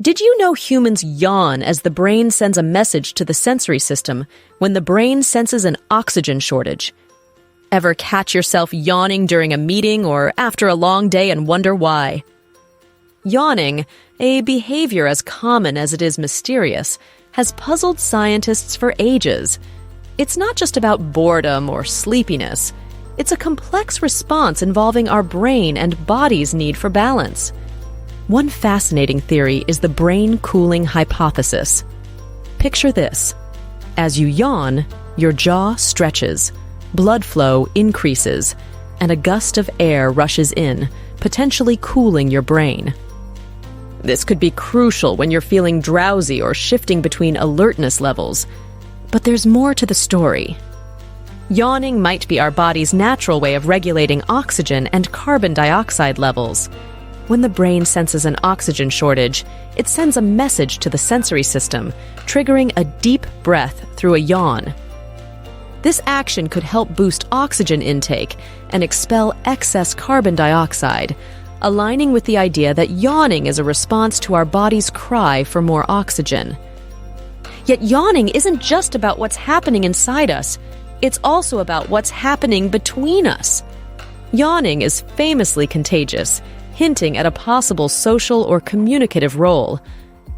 Did you know humans yawn as the brain sends a message to the sensory system when the brain senses an oxygen shortage? Ever catch yourself yawning during a meeting or after a long day and wonder why? Yawning, a behavior as common as it is mysterious, has puzzled scientists for ages. It's not just about boredom or sleepiness. It's a complex response involving our brain and body's need for balance. One fascinating theory is the brain cooling hypothesis. Picture this. As you yawn, your jaw stretches, blood flow increases, and a gust of air rushes in, potentially cooling your brain. This could be crucial when you're feeling drowsy or shifting between alertness levels. But there's more to the story. Yawning might be our body's natural way of regulating oxygen and carbon dioxide levels. When the brain senses an oxygen shortage, it sends a message to the sensory system, triggering a deep breath through a yawn. This action could help boost oxygen intake and expel excess carbon dioxide, aligning with the idea that yawning is a response to our body's cry for more oxygen. Yet yawning isn't just about what's happening inside us, it's also about what's happening between us. Yawning is famously contagious, hinting at a possible social or communicative role.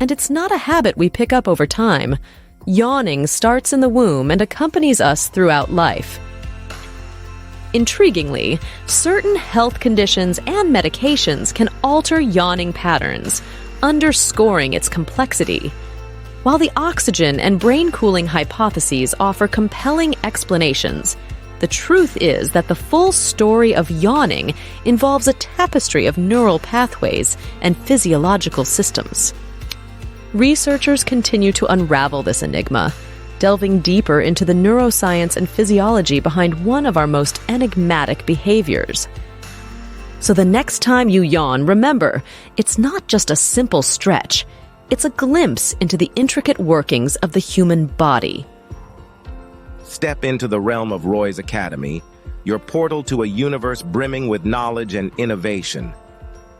And it's not a habit we pick up over time. Yawning starts in the womb and accompanies us throughout life. Intriguingly, certain health conditions and medications can alter yawning patterns, underscoring its complexity. While the oxygen and brain cooling hypotheses offer compelling explanations, the truth is that the full story of yawning involves a tapestry of neural pathways and physiological systems. Researchers continue to unravel this enigma, delving deeper into the neuroscience and physiology behind one of our most enigmatic behaviors. So the next time you yawn, remember, it's not just a simple stretch. It's a glimpse into the intricate workings of the human body. Step into the realm of Roy's Academy, your portal to a universe brimming with knowledge and innovation.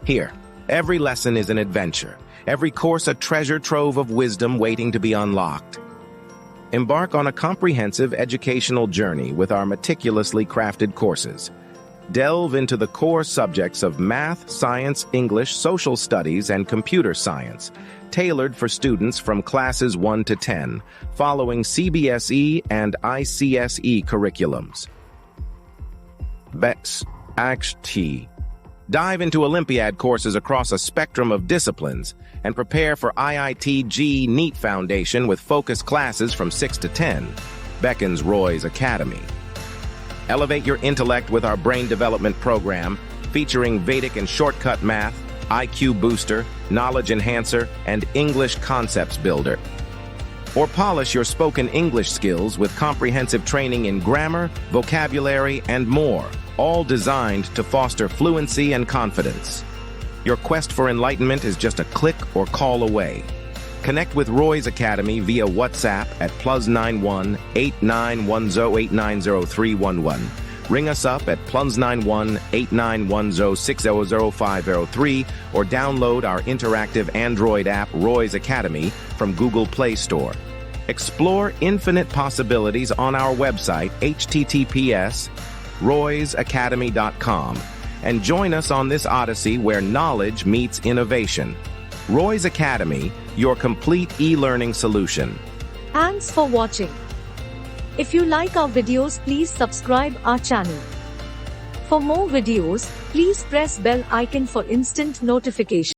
Here, every lesson is an adventure, every course a treasure trove of wisdom waiting to be unlocked. Embark on a comprehensive educational journey with our meticulously crafted courses. Delve into the core subjects of math, science, English, social studies, and computer science, tailored for students from classes 1 to 10, following CBSE and ICSE curriculums. Dive into Olympiad courses across a spectrum of disciplines and prepare for IIT NEET Foundation with focused classes from 6 to 10, beckons Roy's Academy. Elevate your intellect with our brain development program, featuring Vedic and shortcut math, IQ booster, knowledge enhancer, and English concepts builder. Or polish your spoken English skills with comprehensive training in grammar, vocabulary, and more, all designed to foster fluency and confidence. Your quest for enlightenment is just a click or call away. Connect with Roy's Academy via WhatsApp at +91 8910 890311. Ring us up at +91 8910 600503 or download our interactive Android app Roy's Academy from Google Play Store. Explore infinite possibilities on our website https://roysacademy.com and join us on this odyssey where knowledge meets innovation. Roy's Academy, your complete e-learning solution. Thanks for watching. If you like our videos, please subscribe our channel. For more videos, please press bell icon for instant notification.